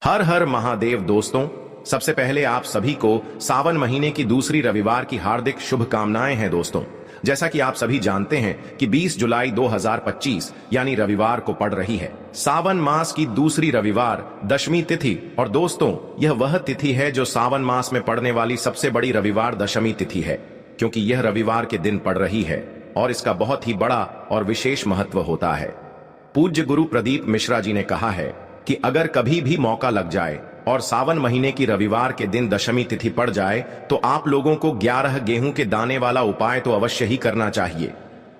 हर हर महादेव दोस्तों, सबसे पहले आप सभी को सावन महीने की दूसरी रविवार की हार्दिक शुभकामनाएं हैं दोस्तों। जैसा कि आप सभी जानते हैं कि 20 जुलाई 2025 यानी रविवार को पड़ रही है सावन मास की दूसरी रविवार दशमी तिथि। और दोस्तों, यह वह तिथि है जो सावन मास में पड़ने वाली सबसे बड़ी रविवार दशमी तिथि है, क्योंकि यह रविवार के दिन पड़ रही है और इसका बहुत ही बड़ा और विशेष महत्व होता है। पूज्य गुरु प्रदीप मिश्रा जी ने कहा है कि अगर कभी भी मौका लग जाए और सावन महीने की रविवार के दिन दशमी तिथि पड़ जाए तो आप लोगों को 11 गेहूं के दाने वाला उपाय तो अवश्य ही करना चाहिए।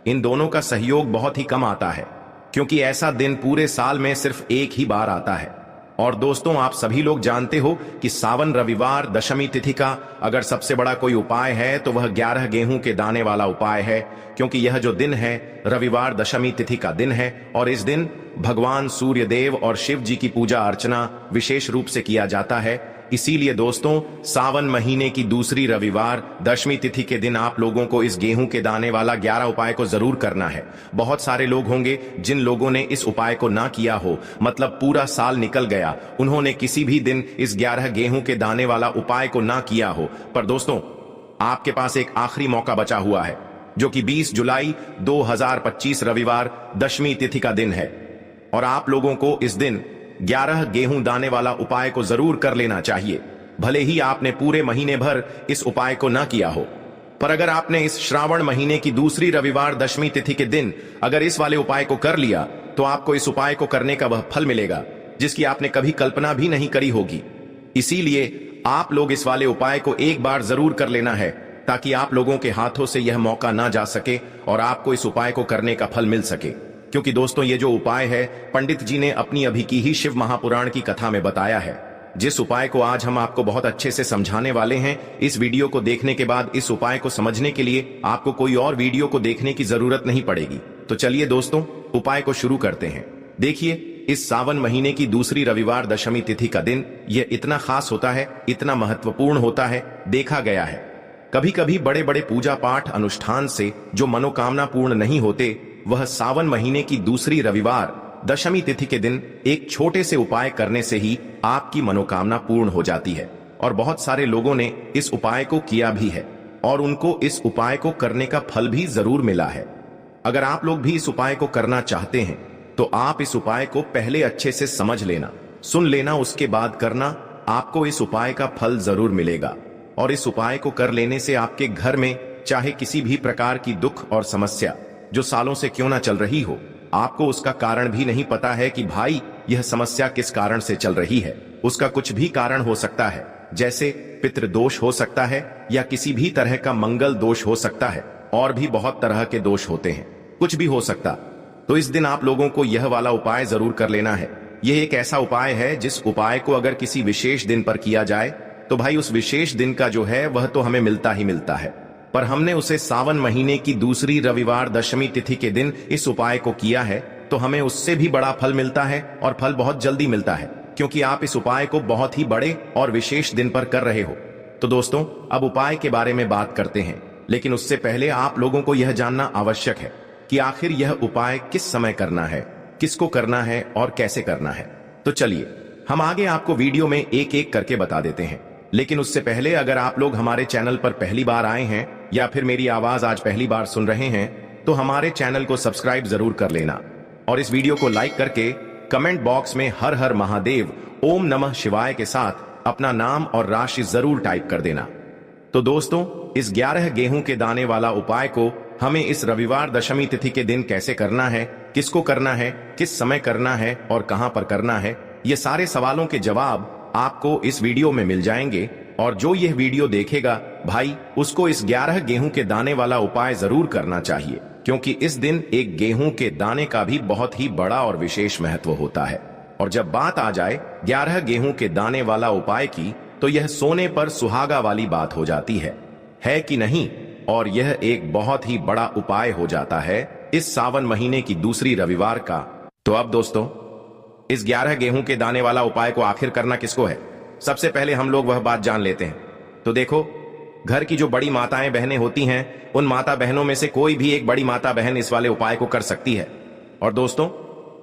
इन दोनों का सहयोग बहुत ही कम आता है, क्योंकि ऐसा दिन पूरे साल में सिर्फ एक ही बार आता है। और दोस्तों, आप सभी लोग जानते हो कि सावन रविवार दशमी तिथि का अगर सबसे बड़ा कोई उपाय है तो वह 11 गेहूं के दाने वाला उपाय है, क्योंकि यह जो दिन है रविवार दशमी तिथि का दिन है और इस दिन भगवान सूर्य देव और शिव जी की पूजा अर्चना विशेष रूप से किया जाता है। इसीलिए दोस्तों, सावन महीने की दूसरी रविवार दशमी तिथि के दिन आप लोगों को इस गेहूं के दाने वाला 11 उपाय को जरूर करना है। बहुत सारे लोग होंगे जिन लोगों ने इस उपाय को ना किया हो, मतलब पूरा साल निकल गया, उन्होंने किसी भी दिन इस 11 गेहूं के दाने वाला उपाय को ना किया हो। पर दोस्तों, आपके पास एक आखिरी मौका बचा हुआ है, जो कि 20 जुलाई 2025 रविवार दशमी तिथि का दिन है, और आप लोगों को इस दिन 11 गेहूं दाने वाला उपाय को जरूर कर लेना चाहिए। भले ही आपने पूरे महीने भर इस उपाय को ना किया हो, पर अगर आपने इस श्रावण महीने की दूसरी रविवार दशमी तिथि के दिन अगर इस वाले उपाय को कर लिया तो आपको इस उपाय को करने का वह फल मिलेगा जिसकी आपने कभी कल्पना भी नहीं करी होगी। इसीलिए आप लोग इस वाले उपाय को एक बार जरूर कर लेना है, ताकि आप लोगों के हाथों से यह मौका ना जा सके और आपको इस उपाय को करने का फल मिल सके। क्योंकि दोस्तों, ये जो उपाय है पंडित जी ने अपनी अभी की ही शिव महापुराण की कथा में बताया है, जिस उपाय को आज हम आपको बहुत अच्छे से समझाने वाले हैं। इस वीडियो को देखने के बाद इस उपाय को समझने के लिए आपको कोई और वीडियो को देखने की जरूरत नहीं पड़ेगी। तो चलिए दोस्तों, उपाय को शुरू करते हैं। देखिए, इस सावन महीने की दूसरी रविवार दशमी तिथि का दिन यह इतना खास होता है, इतना महत्वपूर्ण होता है। देखा गया है कभी कभी बड़े बड़े पूजा पाठ अनुष्ठान से जो मनोकामना पूर्ण नहीं होते, वह सावन महीने की दूसरी रविवार दशमी तिथि के दिन एक छोटे से उपाय करने से ही आपकी मनोकामना पूर्ण हो जाती है। और बहुत सारे लोगों ने इस उपाय को किया भी है और उनको इस उपाय को करने का फल भी जरूर मिला है। अगर आप लोग भी इस उपाय को करना चाहते हैं तो आप इस उपाय को पहले अच्छे से समझ लेना, सुन लेना, उसके बाद करना। आपको इस उपाय का फल जरूर मिलेगा। और इस उपाय को कर लेने से आपके घर में चाहे किसी भी प्रकार की दुख और समस्या जो सालों से क्यों ना चल रही हो, आपको उसका कारण भी नहीं पता है कि भाई यह समस्या किस कारण से चल रही है, उसका कुछ भी कारण हो सकता है, जैसे पितृदोष हो सकता है या किसी भी तरह का मंगल दोष हो सकता है, और भी बहुत तरह के दोष होते हैं, कुछ भी हो सकता। तो इस दिन आप लोगों को यह वाला उपाय जरूर कर लेना है। यह एक ऐसा उपाय है जिस उपाय को अगर किसी विशेष दिन पर किया जाए तो भाई उस विशेष दिन का जो है वह तो हमें मिलता ही मिलता है, पर हमने उसे सावन महीने की दूसरी रविवार दशमी तिथि के दिन इस उपाय को किया है तो हमें उससे भी बड़ा फल मिलता है, और फल बहुत जल्दी मिलता है, क्योंकि आप इस उपाय को बहुत ही बड़े और विशेष दिन पर कर रहे हो। तो दोस्तों, अब उपाय के बारे में बात करते हैं, लेकिन उससे पहले आप लोगों को यह जानना आवश्यक है कि आखिर यह उपाय किस समय करना है, किसको करना है और कैसे करना है। तो चलिए हम आगे आपको वीडियो में एक एक करके बता देते हैं। लेकिन उससे पहले अगर आप लोग हमारे चैनल पर पहली बार आए हैं या फिर मेरी आवाज आज पहली बार सुन रहे हैं तो हमारे चैनल को सब्सक्राइब जरूर कर लेना, और इस वीडियो को लाइक करके कमेंट बॉक्स में हर हर महादेव ओम नमः शिवाय के साथ अपना नाम और राशि जरूर टाइप कर देना। तो दोस्तों, इस 11 गेहूं के दाने वाला उपाय को हमें इस रविवार दशमी तिथि के दिन कैसे करना है, किसको करना है, किस समय करना है और कहां पर करना है, ये सारे सवालों के जवाब आपको इस वीडियो में मिल जाएंगे। और जो यह वीडियो देखेगा भाई, उसको इस 11 गेहूं के दाने वाला उपाय जरूर करना चाहिए, क्योंकि इस दिन एक गेहूं के दाने का भी बहुत ही बड़ा और विशेष महत्व होता है। और जब बात आ जाए 11 गेहूं के दाने वाला उपाय की, तो यह सोने पर सुहागा वाली बात हो जाती है कि नहीं? और यह एक बहुत ही बड़ा उपाय हो जाता है इस सावन महीने की दूसरी रविवार का। तो अब दोस्तों, इस 11 गेहूं के दाने वाला उपाय को आखिर करना किसको है, सबसे पहले हम लोग वह बात जान लेते हैं। तो देखो, घर की जो बड़ी माताएं बहनें होती हैं, उन माता बहनों में से कोई भी एक बड़ी माता बहन इस वाले उपाय को कर सकती है। और दोस्तों,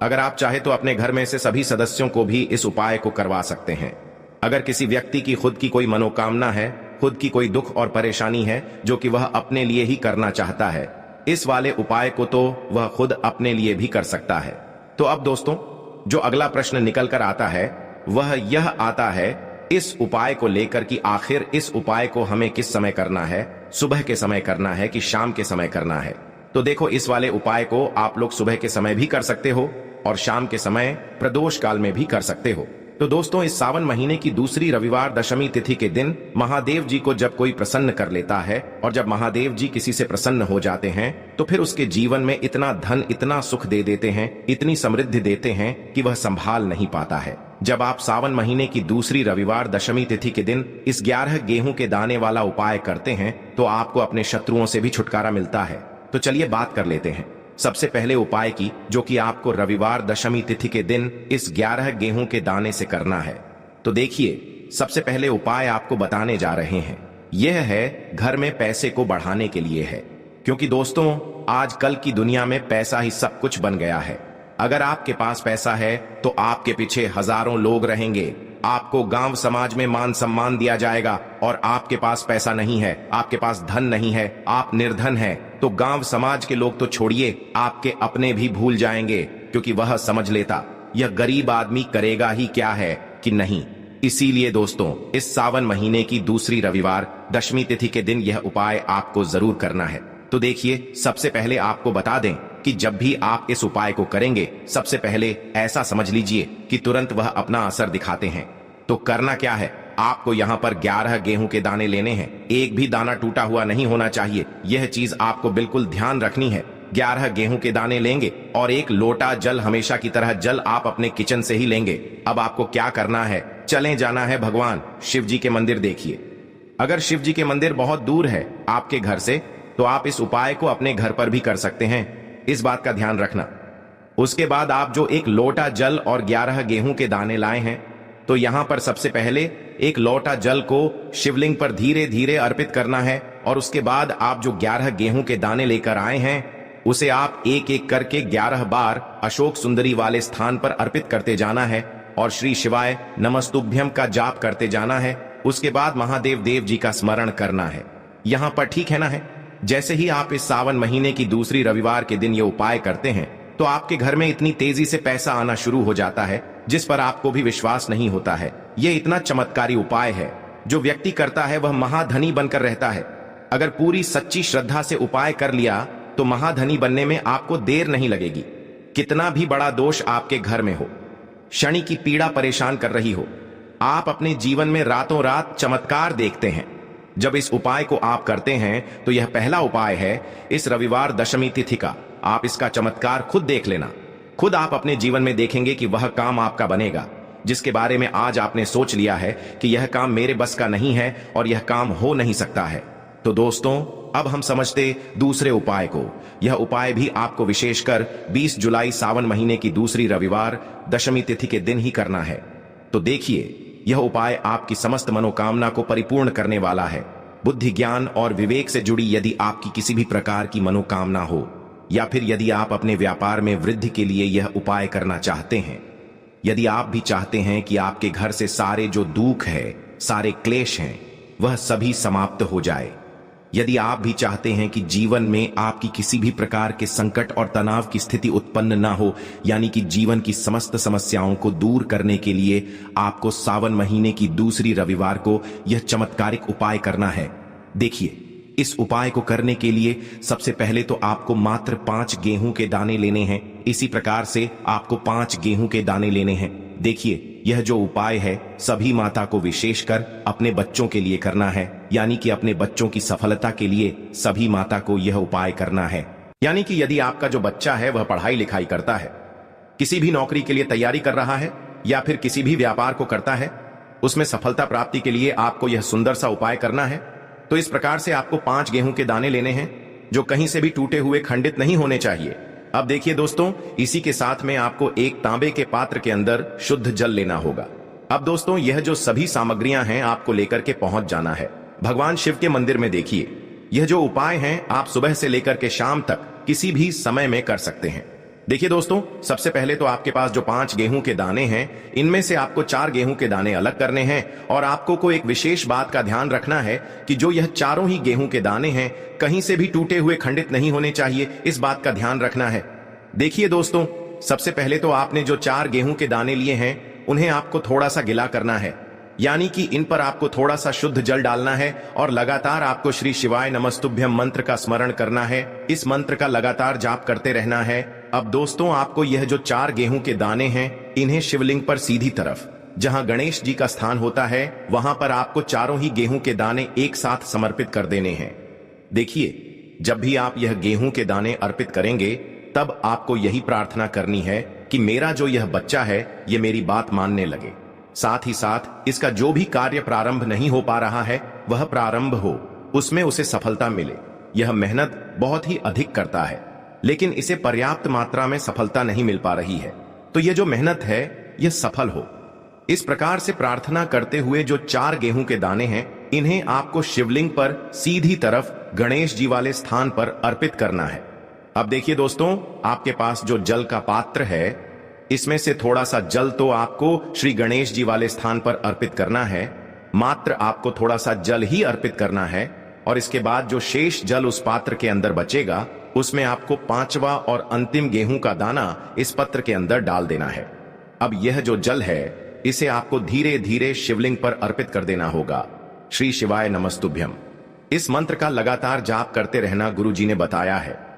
अगर आप चाहे तो अपने घर में से सभी सदस्यों को भी इस उपाय को करवा सकते हैं। अगर किसी व्यक्ति की खुद की कोई मनोकामना है, खुद की कोई दुख और परेशानी है जो कि वह अपने लिए ही करना चाहता है, इस वाले उपाय को तो वह खुद अपने लिए भी कर सकता है। तो अब दोस्तों, जो अगला प्रश्न निकल कर आता है वह यह आता है इस उपाय को लेकर कि आखिर इस उपाय को हमें किस समय करना है, सुबह के समय करना है कि शाम के समय करना है। तो देखो, इस वाले उपाय को आप लोग सुबह के समय भी कर सकते हो और शाम के समय प्रदोष काल में भी कर सकते हो। तो दोस्तों, इस सावन महीने की दूसरी रविवार दशमी तिथि के दिन महादेव जी को जब कोई प्रसन्न कर लेता है और जब महादेव जी किसी से प्रसन्न हो जाते हैं तो फिर उसके जीवन में इतना धन, इतना सुख दे देते हैं, इतनी समृद्धि देते हैं कि वह संभाल नहीं पाता है। जब आप सावन महीने की दूसरी रविवार दशमी तिथि के दिन इस 11 गेहूं के दाने वाला उपाय करते हैं तो आपको अपने शत्रुओं से भी छुटकारा मिलता है। तो चलिए बात कर लेते हैं सबसे पहले उपाय की, जो कि आपको रविवार दशमी तिथि के दिन इस 11 गेहूं के दाने से करना है। तो देखिए, सबसे पहले उपाय आपको बताने जा रहे हैं, यह है घर में पैसे को बढ़ाने के लिए है। क्योंकि दोस्तों, आजकल की दुनिया में पैसा ही सब कुछ बन गया है। अगर आपके पास पैसा है तो आपके पीछे हजारों लोग रहेंगे, आपको गांव समाज में मान सम्मान दिया जाएगा। और आपके पास पैसा नहीं है, आपके पास धन नहीं है, आप निर्धन हैं, तो गांव समाज के लोग तो छोड़िए, आपके अपने भी भूल जाएंगे, क्योंकि वह समझ लेता यह गरीब आदमी करेगा ही क्या है कि नहीं। इसीलिए दोस्तों, इस सावन महीने की दूसरी रविवार दशमी तिथि के दिन यह उपाय आपको जरूर करना है। तो देखिए, सबसे पहले आपको बता दें कि जब भी आप इस उपाय को करेंगे, सबसे पहले ऐसा समझ लीजिए कि तुरंत वह अपना असर दिखाते हैं। तो करना क्या है, आपको यहाँ पर 11 गेहूं के दाने लेने हैं। एक भी दाना टूटा हुआ नहीं होना चाहिए, यह चीज आपको बिल्कुल ध्यान रखनी है। 11 गेहूं के दाने लेंगे और एक लोटा जल, हमेशा की तरह जल आप अपने किचन से ही लेंगे। अब आपको क्या करना है, चले जाना है भगवान शिव जी के मंदिर। देखिए, अगर शिव जी के मंदिर बहुत दूर है आपके घर से तो आप इस उपाय को अपने घर पर भी कर सकते हैं, इस बात का ध्यान रखना। उसके बाद आप जो एक लोटा जल और 11 गेहूं के दाने लाए हैं, तो यहां पर सबसे पहले एक लोटा जल को शिवलिंग पर धीरे धीरे अर्पित करना है और उसके बाद आप जो 11 गेहूं के दाने लेकर आए हैं उसे आप एक एक करके 11 बार अशोक सुंदरी वाले स्थान पर अर्पित करते जाना है और श्री शिवाय नमस्तुभ्यम का जाप करते जाना है। उसके बाद महादेव देव जी का स्मरण करना है। यहां पर ठीक है ना है? जैसे ही आप इस सावन महीने की दूसरी रविवार के दिन ये उपाय करते हैं तो आपके घर में इतनी तेजी से पैसा आना शुरू हो जाता है जिस पर आपको भी विश्वास नहीं होता है। ये इतना चमत्कारी उपाय है, जो व्यक्ति करता है वह महाधनी बनकर रहता है। अगर पूरी सच्ची श्रद्धा से उपाय कर लिया तो महाधनी बनने में आपको देर नहीं लगेगी। कितना भी बड़ा दोष आपके घर में हो, शनि की पीड़ा परेशान कर रही हो, आप अपने जीवन में रातों रात चमत्कार देखते हैं। जब इस उपाय को आप करते हैं तो यह पहला उपाय है इस रविवार दशमी तिथि का। आप इसका चमत्कार खुद देख लेना, खुद आप अपने जीवन में देखेंगे कि वह काम आपका बनेगा जिसके बारे में आज आपने सोच लिया है कि यह काम मेरे बस का नहीं है और यह काम हो नहीं सकता है। तो दोस्तों, अब हम समझते दूसरे उपाय को। यह उपाय भी आपको विशेषकर 20 जुलाई सावन महीने की दूसरी रविवार दशमी तिथि के दिन ही करना है। तो देखिए, यह उपाय आपकी समस्त मनोकामना को परिपूर्ण करने वाला है। बुद्धि, ज्ञान और विवेक से जुड़ी यदि आपकी किसी भी प्रकार की मनोकामना हो, या फिर यदि आप अपने व्यापार में वृद्धि के लिए यह उपाय करना चाहते हैं, यदि आप भी चाहते हैं कि आपके घर से सारे जो दुख है, सारे क्लेश हैं, वह सभी समाप्त हो जाए, यदि आप भी चाहते हैं कि जीवन में आपकी किसी भी प्रकार के संकट और तनाव की स्थिति उत्पन्न ना हो, यानी कि जीवन की समस्त समस्याओं को दूर करने के लिए आपको सावन महीने की दूसरी रविवार को यह चमत्कारिक उपाय करना है। देखिए, इस उपाय को करने के लिए सबसे पहले तो आपको मात्र 5 गेहूं के दाने लेने हैं। इसी प्रकार से आपको 5 गेहूं के दाने लेने हैं। देखिए, यह जो उपाय है सभी माता को विशेषकर अपने बच्चों के लिए करना है, यानी कि अपने बच्चों की सफलता के लिए सभी माता को यह उपाय करना है। यानी कि यदि आपका जो बच्चा है वह पढ़ाई लिखाई करता है, किसी भी नौकरी के लिए तैयारी कर रहा है या फिर किसी भी व्यापार को करता है, उसमें सफलता प्राप्ति के लिए आपको यह सुंदर सा उपाय करना है। तो इस प्रकार से आपको 5 गेहूं के दाने लेने हैं जो कहीं से भी टूटे हुए, खंडित नहीं होने चाहिए। अब देखिए दोस्तों, इसी के साथ में आपको एक तांबे के पात्र के अंदर शुद्ध जल लेना होगा। अब दोस्तों, यह जो सभी सामग्रियां हैं आपको लेकर के पहुंच जाना है भगवान शिव के मंदिर में। देखिए, यह जो उपाय हैं आप सुबह से लेकर के शाम तक किसी भी समय में कर सकते हैं। देखिए दोस्तों, सबसे पहले तो आपके पास जो 5 गेहूं के दाने हैं, इनमें से आपको 4 गेहूं के दाने अलग करने हैं और आपको को एक विशेष बात का ध्यान रखना है कि जो यह चारों ही गेहूं के दाने हैं, कहीं से भी टूटे हुए खंडित नहीं होने चाहिए, इस बात का ध्यान रखना है। देखिए दोस्तों, सबसे पहले तो आपने जो 4 गेहूं के दाने लिए हैं, उन्हें आपको थोड़ा सा गिला करना है, यानी कि इन पर आपको थोड़ा सा शुद्ध जल डालना है और लगातार आपको श्री शिवाय नमस्तुभ्यम मंत्र का स्मरण करना है। इस मंत्र का लगातार जाप करते रहना है। अब दोस्तों, आपको यह जो 4 गेहूं के दाने हैं, इन्हें शिवलिंग पर सीधी तरफ, जहां गणेश जी का स्थान होता है, वहां पर आपको चारों ही गेहूं के दाने एक साथ समर्पित कर देने हैं। देखिए, जब भी आप यह गेहूं के दाने अर्पित करेंगे, तब आपको यही प्रार्थना करनी है कि मेरा जो यह बच्चा है, ये मेरी बात मानने लगे। साथ ही साथ इसका जो भी कार्य प्रारंभ नहीं हो पा रहा है, वह प्रारंभ हो, उसमें उसे सफलता मिले। यह मेहनत बहुत ही अधिक करता है, लेकिन इसे पर्याप्त मात्रा में सफलता नहीं मिल पा रही है, तो यह जो मेहनत है, यह सफल हो। इस प्रकार से प्रार्थना करते हुए जो 4 गेहूं के दाने हैं, इन्हें आपको शिवलिंग पर सीधी तरफ गणेश जी वाले स्थान पर अर्पित करना है। अब देखिए दोस्तों, आपके पास जो जल का पात्र है, इसमें से थोड़ा सा जल तो आपको श्री गणेश जी वाले स्थान पर अर्पित करना है। मात्र आपको थोड़ा सा जल ही अर्पित करना है और इसके बाद जो शेष जल उस पात्र के अंदर बचेगा, उसमें आपको 5वां और अंतिम गेहूं का दाना इस पत्र के अंदर डाल देना है। अब यह जो जल है, इसे आपको धीरे धीरे शिवलिंग पर अर्पित कर देना होगा। श्री शिवाय नमस्तुभ्यम इस मंत्र का लगातार जाप करते रहना गुरु जी ने बताया है।